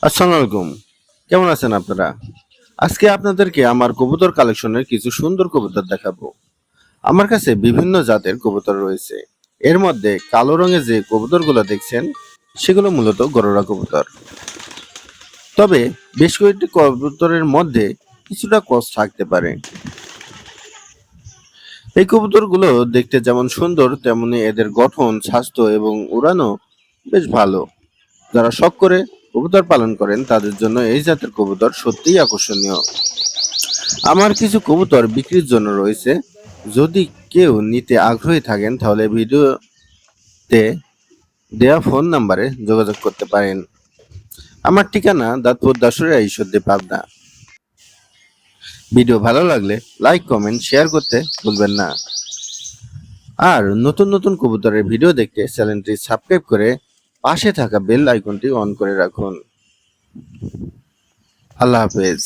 আসসালামু আলাইকুম। কেমন আছেন আপনারা? আজকে আপনাদেরকে আমার কবুতর কালেকশনের কিছু সুন্দর কবুতর দেখাবো। আমার কাছে বিভিন্ন জাতের কবুতর রয়েছে। এর মধ্যে কালো রঙের যে কবুতরগুলো দেখছেন সেগুলো মূলত গরোরা কবুতর। তবে বেশ কয়েকটি কবুতরের মধ্যে কিছুটা ক্রস থাকতে পারে। এই কবুতরগুলো দেখতে যেমন সুন্দর তেমনি এদের গঠন, স্বাস্থ্য এবং উড়ানো বেশ ভালো। যারা শখ করে কবুতর পালন করেন তাদের জন্য এই জাতের কবুতর সত্যিই আকর্ষণীয়। আমার কিছু কবুতর বিক্রির জন্য রয়েছে। যদি কেউ নিতে আগ্রহী থাকেন তাহলে ভিডিওতে দেওয়া ফোন নাম্বারে যোগাযোগ করতে পারেন। আমার ঠিকানা দাঁতপুর দাসুরিয়া ঈশ্বরদী পাবনা। ভিডিও ভালো লাগলে লাইক কমেন্ট শেয়ার করতে ভুলবেন না। আর নতুন নতুন কবুতরের ভিডিও দেখতে চ্যানেলটি সাবস্ক্রাইব করে পাশে থাকা বেল আইকনটি অন করে রাখুন। আল্লাহ হাফেজ।